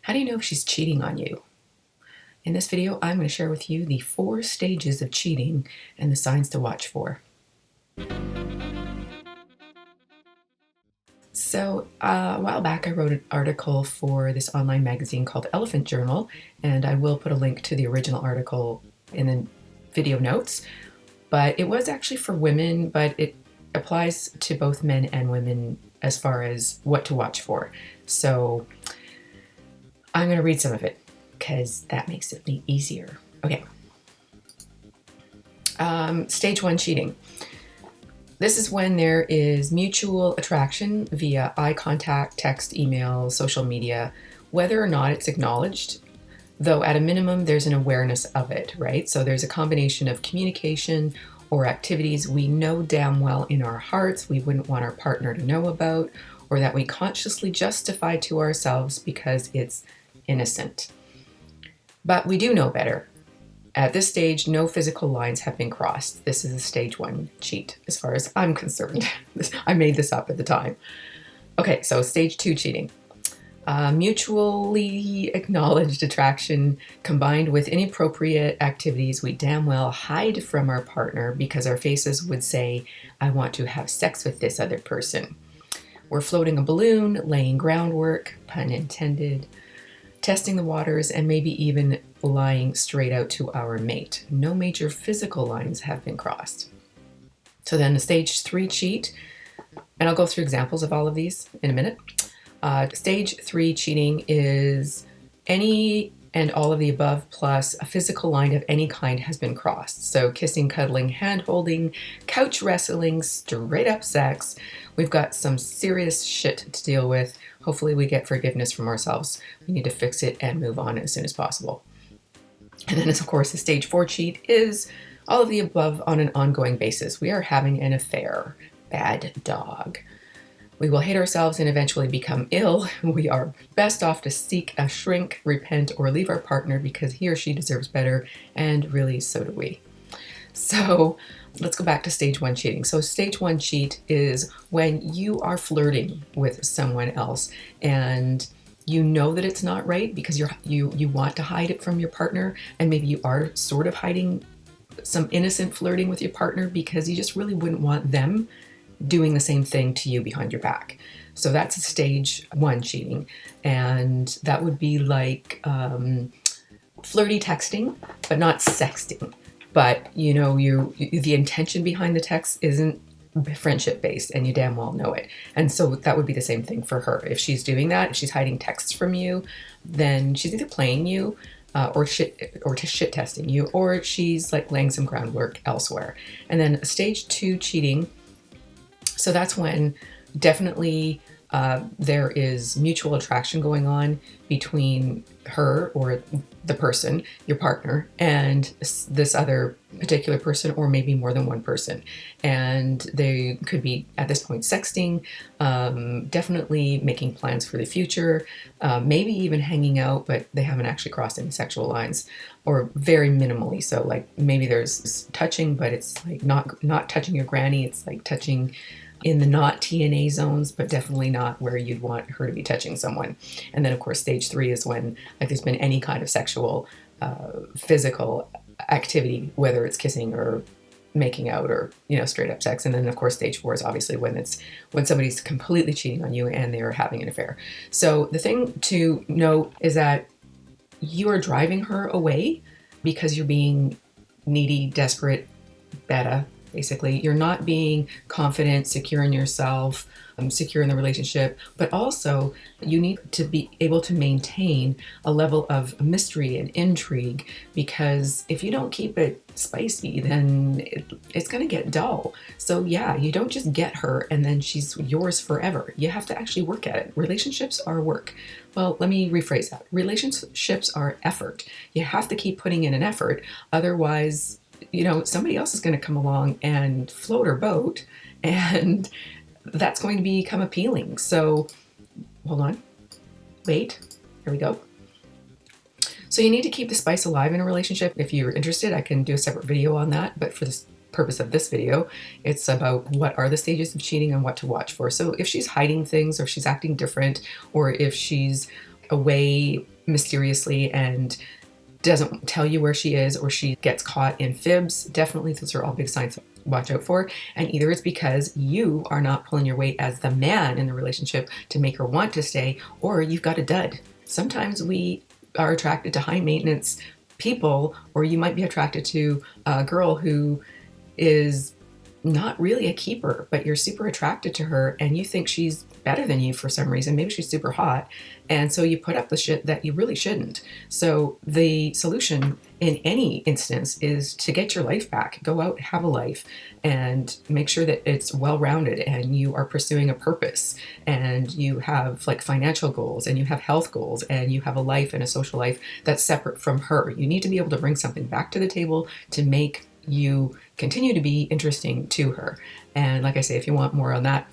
How do you know if she's cheating on you? In this video, I'm going to share with you the 4 stages of cheating and the signs to watch for. So a while back I wrote an article for this online magazine called Elephant Journal, and I will put a link to the original article in the video notes. But it was actually for women, but it applies to both men and women as far as what to watch for. So I'm going to read some of it because that makes it easier. Okay. Stage 1 cheating. This is when there is mutual attraction via eye contact, text, email, social media, whether or not it's acknowledged, though at a minimum there's an awareness of it, right? So there's a combination of communication or activities we know damn well in our hearts we wouldn't want our partner to know about, or that we consciously justify to ourselves because it's innocent. But we do know better. At this stage, no physical lines have been crossed. This is a stage 1 cheat, as far as I'm concerned. I made this up at the time. Okay, so stage 2 cheating. Mutually acknowledged attraction combined with inappropriate activities we damn well hide from our partner because our faces would say, I want to have sex with this other person. We're floating a balloon, laying groundwork, pun intended, testing the waters, and maybe even lying straight out to our mate. No major physical lines have been crossed. So then the stage 3 cheat, and I'll go through examples of all of these in a minute. Stage 3 cheating is any and all of the above plus a physical line of any kind has been crossed. So kissing, cuddling, hand holding, couch wrestling, straight up sex. We've got some serious shit to deal with. Hopefully we get forgiveness from ourselves. We need to fix it and move on as soon as possible. And then, of course, the stage 4 cheat is all of the above on an ongoing basis. We are having an affair. Bad dog. We will hate ourselves and eventually become ill. We are best off to seek a shrink, repent, or leave our partner because he or she deserves better, and really, so do we. So let's go back to stage 1 cheating. So stage 1 cheat is when you are flirting with someone else and you know that it's not right because you want to hide it from your partner, and maybe you are sort of hiding some innocent flirting with your partner because you just really wouldn't want them doing the same thing to you behind your back. So that's a stage 1 cheating, and that would be like flirty texting, but not sexting. But you know, the intention behind the text isn't friendship based, and you damn well know it. And so that would be the same thing for her. If she's doing that, if she's hiding texts from you, then she's either playing you or shit testing you, or she's like laying some groundwork elsewhere. And then stage 2 cheating. So that's when definitely there is mutual attraction going on between her or the person, your partner, and this other particular person, or maybe more than one person. And they could be, at this point, sexting, definitely making plans for the future, maybe even hanging out, but they haven't actually crossed any sexual lines, or very minimally. So like maybe there's touching, but it's like not touching your granny. It's like touching in the not TNA zones, but definitely not where you'd want her to be touching someone. And then of course stage 3 is when like there's been any kind of sexual physical activity, whether it's kissing or making out or straight up sex. And then of course stage 4 is obviously when somebody's completely cheating on you and they're having an affair. So the thing to note is that you are driving her away because you're being needy, desperate, beta. Basically, you're not being confident, secure in yourself, secure in the relationship, but also you need to be able to maintain a level of mystery and intrigue, because if you don't keep it spicy, then it's going to get dull. So yeah, you don't just get her and then she's yours forever. You have to actually work at it. Relationships are work. Well, let me rephrase that. Relationships are effort. You have to keep putting in an effort. Otherwise, somebody else is going to come along and float her boat, and that's going to become appealing. So hold on, wait, here we go. So you need to keep the spice alive in a relationship. If you're interested, I can do a separate video on that, but for the purpose of this video, it's about what are the stages of cheating and what to watch for. So if she's hiding things, or she's acting different, or if she's away mysteriously and doesn't tell you where she is, or she gets caught in fibs, definitely those are all big signs to watch out for. And either it's because you are not pulling your weight as the man in the relationship to make her want to stay, or you've got a dud. Sometimes we are attracted to high maintenance people, or you might be attracted to a girl who is not really a keeper, but you're super attracted to her and you think she's better than you for some reason. Maybe she's super hot. And so you put up the shit that you really shouldn't. So the solution in any instance is to get your life back. Go out, have a life, and make sure that it's well-rounded and you are pursuing a purpose and you have like financial goals and you have health goals and you have a life and a social life that's separate from her. You need to be able to bring something back to the table to make you continue to be interesting to her. And like I say, if you want more on that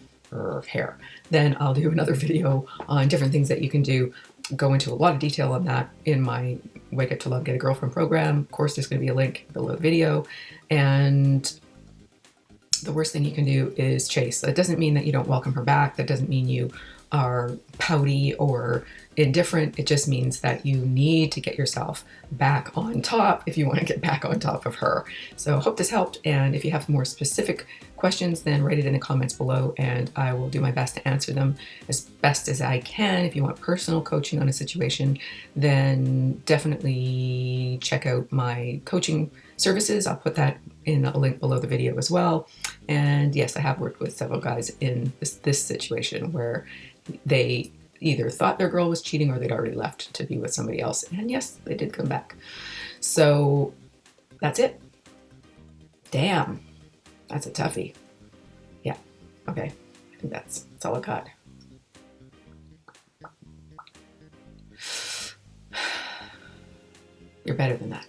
hair, then I'll do another video on different things that you can do. Go into a lot of detail on that in my Wake Up to Love, Get a Girlfriend program. Of course, there's going to be a link below the video. And the worst thing you can do is chase. That doesn't mean that you don't welcome her back. That doesn't mean you are pouty or indifferent. It just means that you need to get yourself back on top if you want to get back on top of her. So hope this helped. And if you have more specific questions, then write it in the comments below and I will do my best to answer them as best as I can. If you want personal coaching on a situation, then definitely check out my coaching services. I'll put that in a link below the video as well. And yes, I have worked with several guys in this situation where they either thought their girl was cheating or they'd already left to be with somebody else. And yes, they did come back. So that's it. Damn, that's a toughie. Yeah, okay. I think that's all I got. You're better than that.